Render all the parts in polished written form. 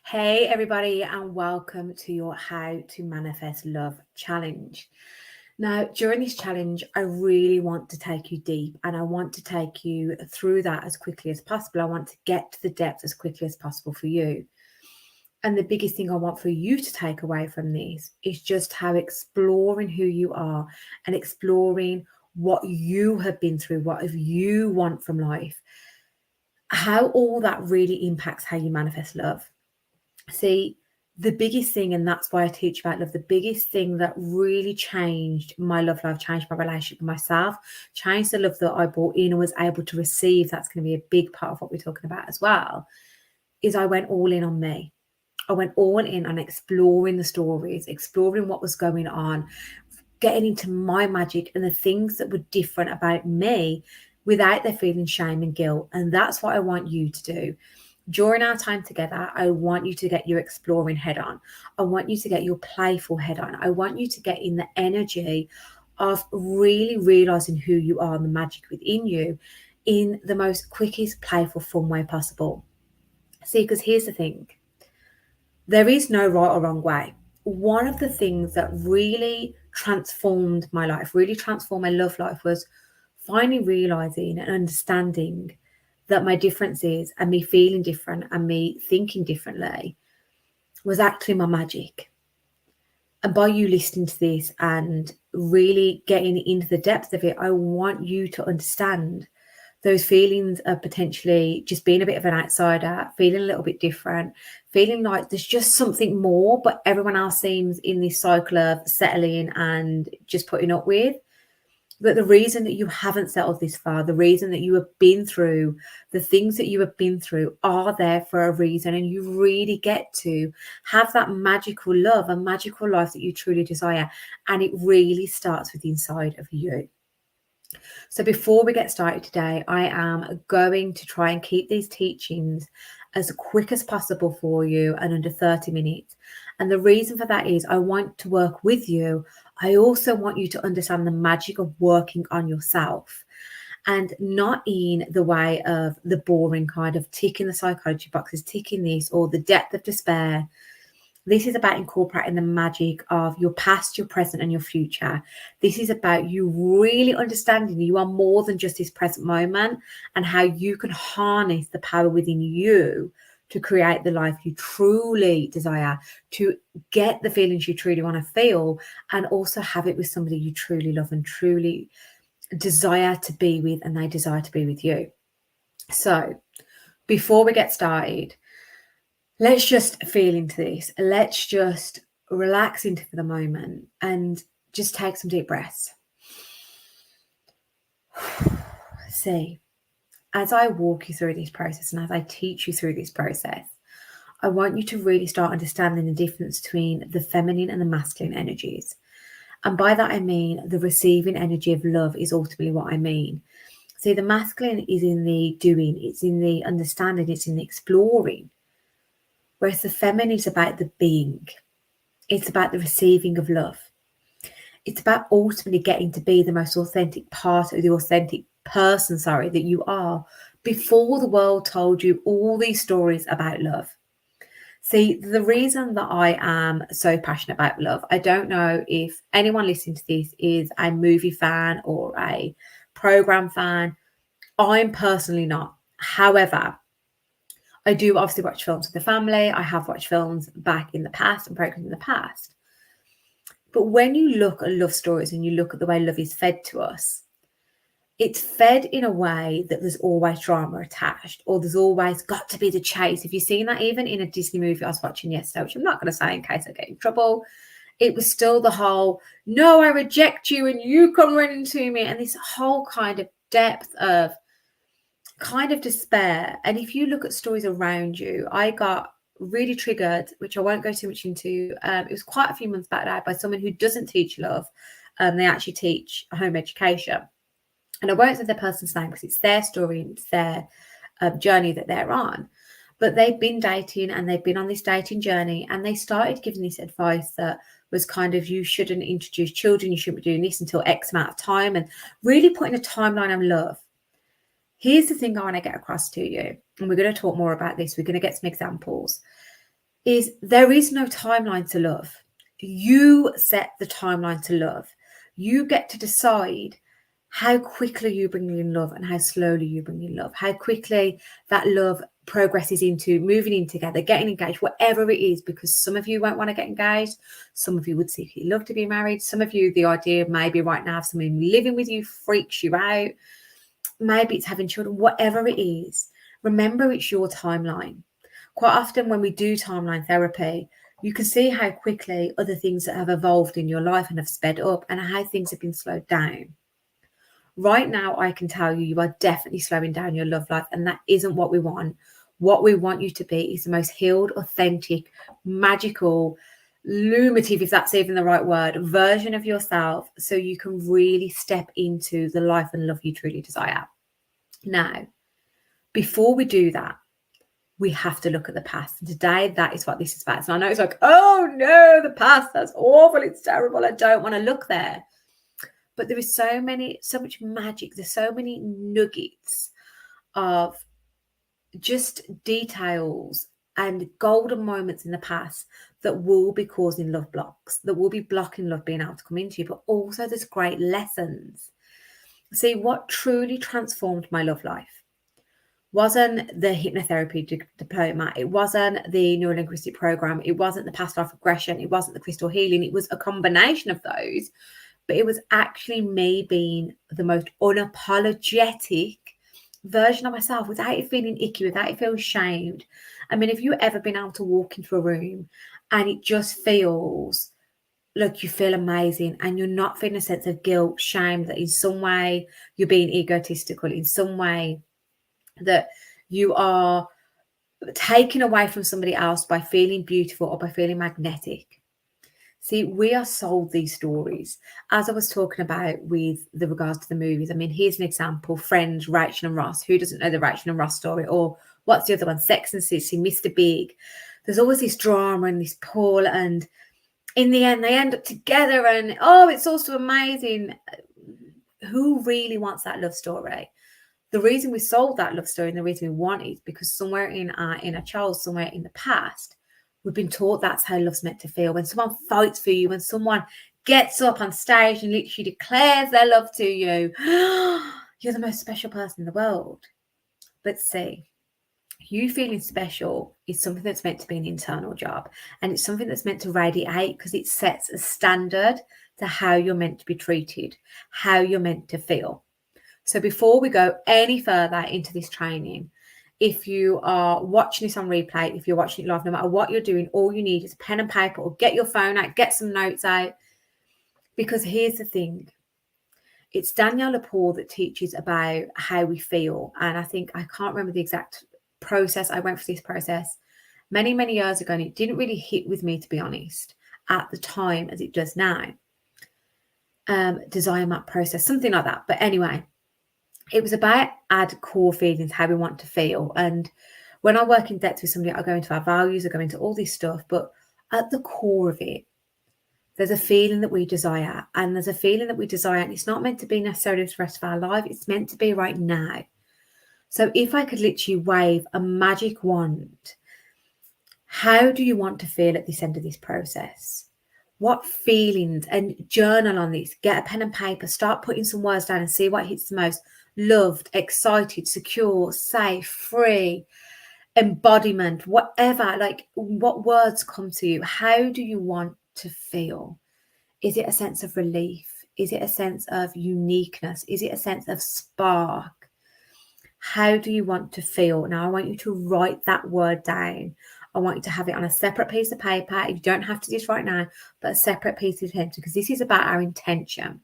Hey, everybody, and welcome to your How to Manifest Love challenge. Now, during this challenge, I really want to take you deep and I want to take you through that as quickly as possible. I want to get to the depth as quickly as possible for you. And the biggest thing I want for you to take away from this is just how exploring who you are and exploring what you have been through, what you want from life, how all that really impacts how you manifest love. See, the biggest thing, and that's why I teach about love, the biggest thing that really changed my love life, changed my relationship with myself, changed the love that I brought in and was able to receive, that's going to be a big part of what we're talking about as well, is I went all in on me. I went all in on exploring the stories, exploring what was going on, getting into my magic and the things that were different about me without there feeling shame and guilt. And that's what I want you to do. During our time together, I want you to get your exploring head on. I want you to get your playful head on. I want you to get in the energy of really realizing who you are and the magic within you in the most quickest, playful, fun way possible. See, because here's the thing. There is no right or wrong way. One of the things that really transformed my life, really transformed my love life, was finally realizing and understanding that my differences and me feeling different and me thinking differently was actually my magic. And by you listening to this and really getting into the depth of it, I want you to understand those feelings of potentially just being a bit of an outsider, feeling a little bit different, feeling like there's just something more, but everyone else seems in this cycle of settling and just putting up with. But the reason that you haven't settled this far, the reason that you have been through, the things that you have been through are there for a reason. And you really get to have that magical love, a magical life that you truly desire. And it really starts with the inside of you. So before we get started today, I am going to try and keep these teachings as quick as possible for you and under 30 minutes. And the reason for that is I want to work with you. I also want you to understand the magic of working on yourself, and not in the way of the boring kind of ticking the psychology boxes, ticking this, or the depth of despair. This is about incorporating the magic of your past, your present, and your future. This is about you really understanding you are more than just this present moment and how you can harness the power within you to create the life you truly desire, to get the feelings you truly want to feel, and also have it with somebody you truly love and truly desire to be with, and they desire to be with you. So before we get started, let's just feel into this. Let's just relax into the moment and just take some deep breaths. See, as I walk you through this process and as I teach you through this process, I want you to really start understanding the difference between the feminine and the masculine energies. And by that, I mean the receiving energy of love is ultimately what I mean. See, the masculine is in the doing, it's in the understanding, it's in the exploring. Whereas the feminine is about the being. It's about the receiving of love. It's about ultimately getting to be the most authentic part of the authentic person, that you are, before the world told you all these stories about love. See, the reason that I am so passionate about love, I don't know if anyone listening to this is a movie fan or a program fan. I'm personally not. However, I do obviously watch films with the family. I have watched films back in the past and programs in the past. But when you look at love stories and you look at the way love is fed to us, it's fed in a way that there's always drama attached, or there's always got to be the chase. Have you seen that even in a Disney movie I was watching yesterday, which I'm not going to say in case I get in trouble? It was still the whole, no, I reject you and you come running to me. And this whole kind of depth of kind of despair. And if you look at stories around you, I got really triggered, which I won't go too much into. It was quite a few months back now by someone who doesn't teach love. They actually teach home education. And I won't say the person's name because it's their story and it's their journey that they're on. But they've been dating and they've been on this dating journey, and they started giving this advice that was kind of, you shouldn't introduce children, you shouldn't be doing this until X amount of time, and really putting a timeline on love. Here's the thing I want to get across to you, and we're going to talk more about this. We're going to get some examples. is there is no timeline to love. You set the timeline to love. You get to decide how quickly you bring in love and how slowly you bring in love, how quickly that love progresses into moving in together, getting engaged, whatever it is, because some of you won't want to get engaged. Some of you would secretly love to be married. Some of you, the idea of maybe right now someone living with you freaks you out. Maybe it's having children, whatever it is. Remember, it's your timeline. Quite often when we do timeline therapy, you can see how quickly other things that have evolved in your life and have sped up and how things have been slowed down. Right now, I can tell you are definitely slowing down your love life, and that isn't what we want. What we want you to be is the most healed, authentic, magical, luminative, if that's even the right word, version of yourself, so you can really step into the life and love you truly desire. Now, before we do that, we have to look at the past. And today, that is what this is about. So I know it's like, oh no, the past, that's awful, it's terrible, I don't want to look there. But there is so much magic. There's so many nuggets of just details and golden moments in the past that will be causing love blocks, that will be blocking love being able to come into you. But also there's great lessons. See, what truly transformed my love life wasn't the hypnotherapy diploma. It wasn't the neurolinguistic program. It wasn't the past life regression. It wasn't the crystal healing. It was a combination of those. But it was actually me being the most unapologetic version of myself without it feeling icky, without it feeling shamed. I mean, have you ever been able to walk into a room and it just feels like you feel amazing and you're not feeling a sense of guilt, shame, that in some way you're being egotistical, in some way that you are taken away from somebody else by feeling beautiful or by feeling magnetic? See, we are sold these stories. As I was talking about with the regards to the movies, I mean, here's an example. Friends, Rachel and Ross. Who doesn't know the Rachel and Ross story? Or what's the other one? Sex and City, Mr. Big. There's always this drama and this pull, and in the end, they end up together and, oh, it's also amazing. Who really wants that love story? The reason we sold that love story and the reason we want it is because somewhere in our inner child, somewhere in the past, we've been taught that's how love's meant to feel. When someone fights for you, when someone gets up on stage and literally declares their love to you, you're the most special person in the world. But see, you feeling special is something that's meant to be an internal job. And it's something that's meant to radiate because it sets a standard to how you're meant to be treated, how you're meant to feel. So before we go any further into this training, if you are watching this on replay, if you're watching it live, no matter what you're doing, all you need is a pen and paper, or get your phone out, get some notes out. Because here's the thing. It's Danielle Lepore that teaches about how we feel. And I think, I can't remember the exact process. I went through this process many, many years ago, and it didn't really hit with me, to be honest, at the time as it does now. Desire map process, something like that. But anyway, it was about add core feelings, how we want to feel. And when I work in depth with somebody, I go into our values, I go into all this stuff. But at the core of it, there's a feeling that we desire. And there's a feeling that we desire. And it's not meant to be necessarily the rest of our life. It's meant to be right now. So if I could literally wave a magic wand, how do you want to feel at this end of this process? What feelings? And journal on this. Get a pen and paper. Start putting some words down and see what hits the most. Loved, excited, secure, safe, free, embodiment, whatever. Like, what words come to you? How do you want to feel? Is it a sense of relief? Is it a sense of uniqueness? Is it a sense of spark? How do you want to feel? Now, I want you to write that word down. I want you to have it on a separate piece of paper. You don't have to do this right now, but a separate piece of paper, because this is about our intention.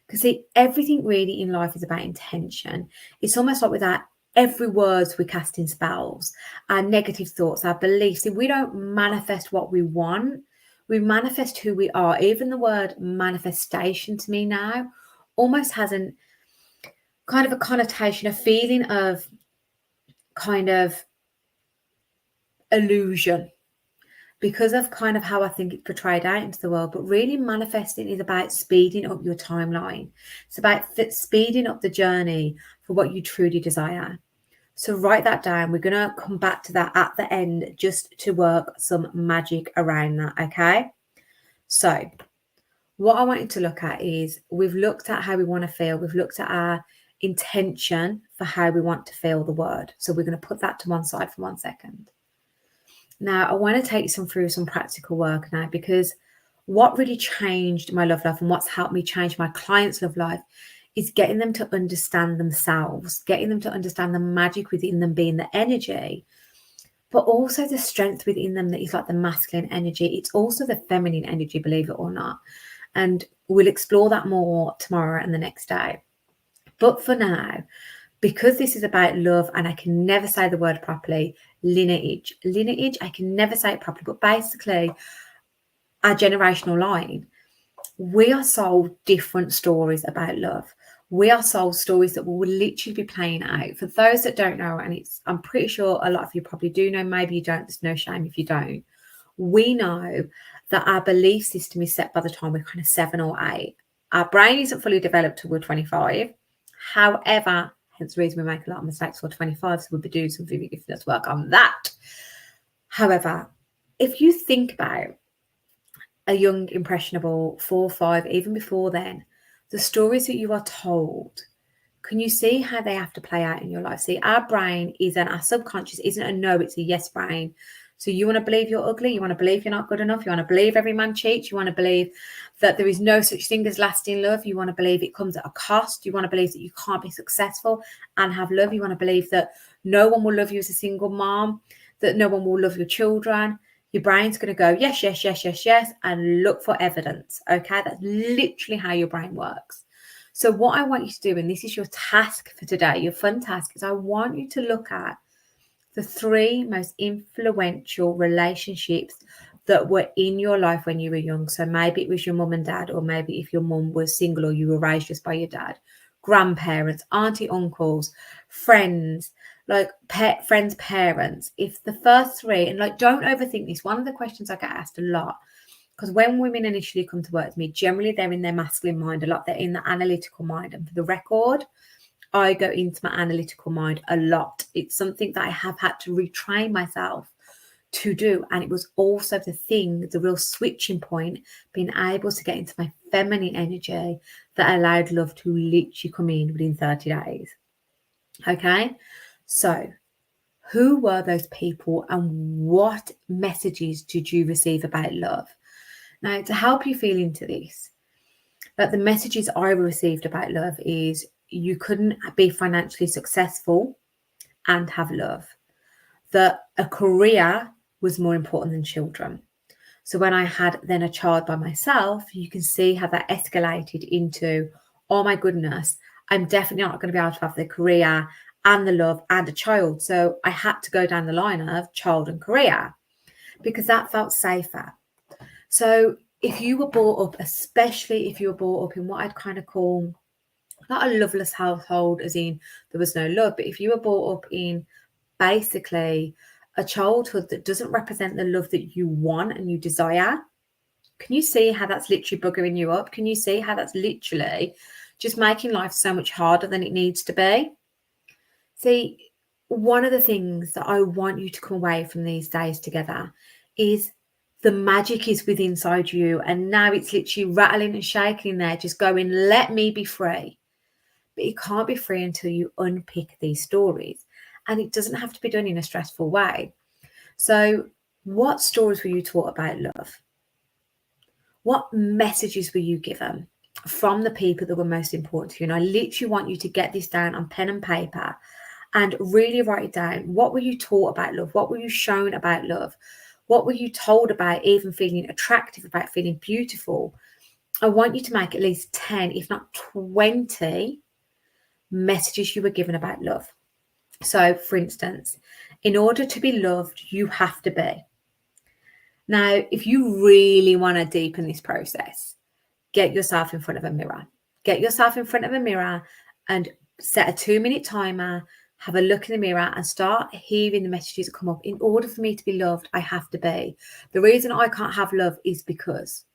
Because see, everything really in life is about intention. It's almost like with that, every word we cast in spells, our negative thoughts, our beliefs. If we don't manifest what we want, we manifest who we are. Even the word manifestation to me now almost has a kind of a connotation, a feeling of kind of illusion, because of kind of how I think it's portrayed out into the world. But really, manifesting is about speeding up your timeline. It's about speeding up the journey for what you truly desire. So write that down. We're going to come back to that at the end just to work some magic around that, okay? So what I want you to look at is we've looked at how we want to feel. We've looked at our intention for how we want to feel the word. So we're going to put that to one side for 1 second. Now, I want to take you through some practical work now, because what really changed my love life and what's helped me change my clients' love life is getting them to understand themselves, getting them to understand the magic within them being the energy, but also the strength within them that is like the masculine energy. It's also the feminine energy, believe it or not. And we'll explore that more tomorrow and the next day. But for now, because this is about love and I can never say the word properly, lineage, I can never say it properly, but basically our generational line, we are sold different stories about love. We are sold stories that will literally be playing out. For those that don't know, and I'm pretty sure a lot of you probably do know, maybe you don't, there's no shame if you don't. We know that our belief system is set by the time we're kind of 7 or 8. Our brain isn't fully developed till we're 25. However, hence the reason we make a lot of mistakes for 25, so we'll be doing some really ridiculous work on that. However, if you think about a young, impressionable 4, 5, even before then, the stories that you are told, can you see how they have to play out in your life? See, our brain our subconscious isn't a no, it's a yes brain. So you want to believe you're ugly, you want to believe you're not good enough, you want to believe every man cheats, you want to believe that there is no such thing as lasting love, you want to believe it comes at a cost, you want to believe that you can't be successful and have love, you want to believe that no one will love you as a single mom, that no one will love your children. Your brain's going to go, yes, yes, yes, yes, yes, and look for evidence, okay? That's literally how your brain works. So what I want you to do, and this is your task for today, your fun task, is I want you to look at the 3 most influential relationships that were in your life when you were young. So maybe it was your mum and dad, or maybe if your mum was single or you were raised just by your dad, grandparents, auntie, uncles, friends, like friends' parents. If the first 3, and like, don't overthink this. One of the questions I get asked a lot, because when women initially come to work with me, generally they're in their masculine mind a lot. They're in the analytical mind. And for the record, I go into my analytical mind a lot. It's something that I have had to retrain myself to do. And it was also the real switching point, being able to get into my feminine energy that allowed love to literally come in within 30 days. Okay, so who were those people and what messages did you receive about love? Now, to help you feel into this, that the messages I received about love is you couldn't be financially successful and have love, that a career was more important than children. So when I had then a child by myself, you can see how that escalated into, oh my goodness, I'm definitely not going to be able to have the career and the love and a child. So I had to go down the line of child and career because that felt safer. So if you were brought up, especially if you were brought up in what I'd kind of call not a loveless household, as in there was no love, but if you were brought up in basically a childhood that doesn't represent the love that you want and you desire, can you see how that's literally buggering you up? Can you see how that's literally just making life so much harder than it needs to be? See, one of the things that I want you to come away from these days together is the magic is within inside you, and now it's literally rattling and shaking in there, just going, let me be free. But you can't be free until you unpick these stories, and it doesn't have to be done in a stressful way. So what stories were you taught about love? What messages were you given from the people that were most important to you? And I literally want you to get this down on pen and paper and really write it down. What were you taught about love? What were you shown about love? What were you told about even feeling attractive, about feeling beautiful? I want you to make at least 10, if not 20 messages you were given about love. So, for instance, in order to be loved, you have to be. Now, if you really want to deepen this process, get yourself in front of a mirror. Get yourself in front of a mirror and set a 2-minute timer. Have a look in the mirror and start hearing the messages that come up. In order for me to be loved, I have to be. The reason I can't have love is because.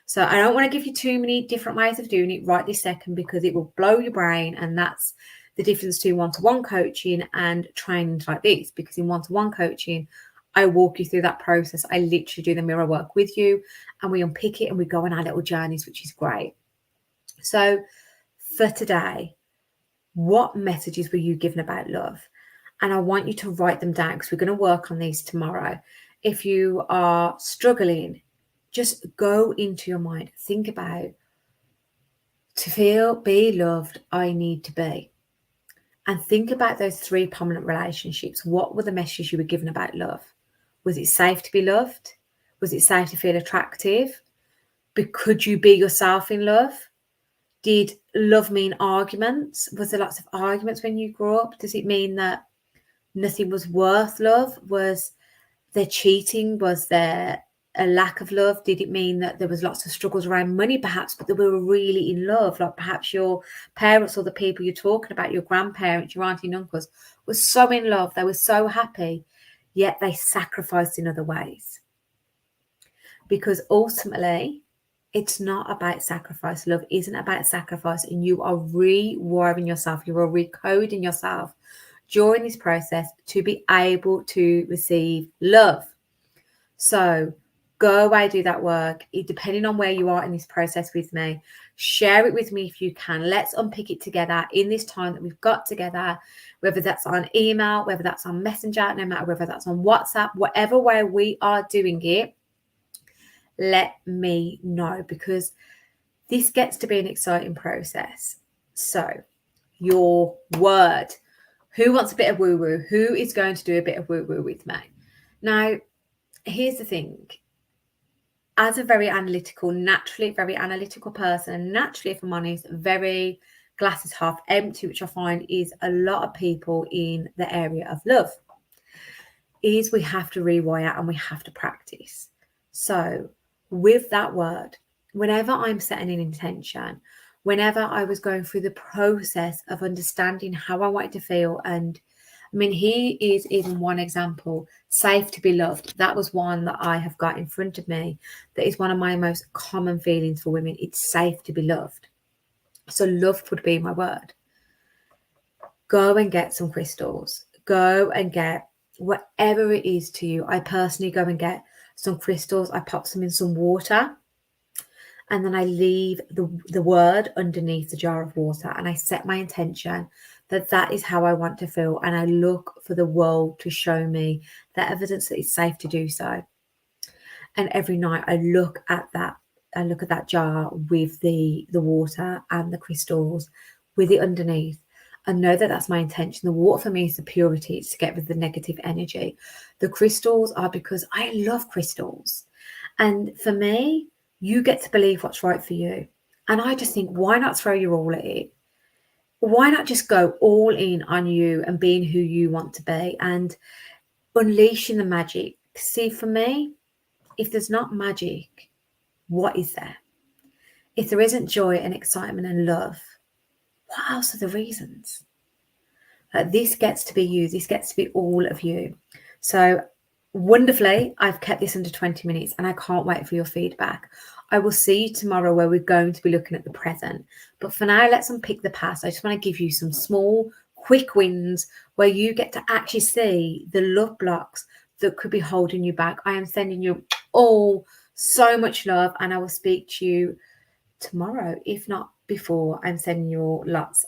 So I don't want to give you too many different ways of doing it right this second, because it will blow your brain, and that's the difference between one-to-one coaching and trainings like this, because in one-to-one coaching, I walk you through that process. I literally do the mirror work with you and we unpick it and we go on our little journeys, which is great. So for today, what messages were you given about love? And I want you to write them down because we're going to work on these tomorrow. If you are struggling, just go into your mind, think about, to feel, be loved, I need to be. And think about those 3 prominent relationships. What were the messages you were given about love? Was it safe to be loved? Was it safe to feel attractive? Could you be yourself in love? Did love mean arguments? Was there lots of arguments when you grew up? Does it mean that nothing was worth love? Was there cheating? Was there a lack of love? Did it mean that there was lots of struggles around money perhaps, but that we were really in love? Like perhaps your parents or the people you're talking about, your grandparents, your auntie and uncles, were so in love, they were so happy, yet they sacrificed in other ways. Because ultimately, it's not about sacrifice. Love isn't about sacrifice, and you are rewiring yourself. You are recoding yourself during this process to be able to receive love. So go away, do that work. Depending on where you are in this process with me, share it with me if you can. Let's unpick it together in this time that we've got together, whether that's on email, whether that's on Messenger, no matter whether that's on WhatsApp, whatever way we are doing it, let me know, because this gets to be an exciting process. So your word. Who wants a bit of woo-woo? Who is going to do a bit of woo-woo with me? Now, here's the thing. As a naturally very analytical person, naturally, if I'm honest, very glasses half empty, which I find is a lot of people in the area of love, is we have to rewire and we have to practice. So with that word, whenever I'm setting an intention, whenever I was going through the process of understanding how I wanted to feel, and I mean, here is even one example, safe to be loved. That was one that I have got in front of me. That is one of my most common feelings for women. It's safe to be loved. So love would be my word. Go and get some crystals. Go and get whatever it is to you. I personally go and get some crystals. I pop some in some water. And then I leave the word underneath the jar of water, and I set my intention that is how I want to feel. And I look for the world to show me the evidence that it's safe to do so. And every night I look at that jar with the water and the crystals with it underneath. I know that that's my intention. The water for me is the purity. It's to get rid of the negative energy. The crystals are because I love crystals. And for me, you get to believe what's right for you. And I just think, why not throw your all at it? Why not just go all in on you and being who you want to be and unleashing the magic? See, for me, if there's not magic, what is there? If there isn't joy and excitement and love, what else are the reasons? This gets to be you. This gets to be all of you. So wonderfully, I've kept this under 20 minutes and I can't wait for your feedback. I will see you tomorrow where we're going to be looking at the present. But for now, let's unpick the past. I just want to give you some small, quick wins where you get to actually see the love blocks that could be holding you back. I am sending you all so much love, and I will speak to you tomorrow. If not before, I'm sending you all lots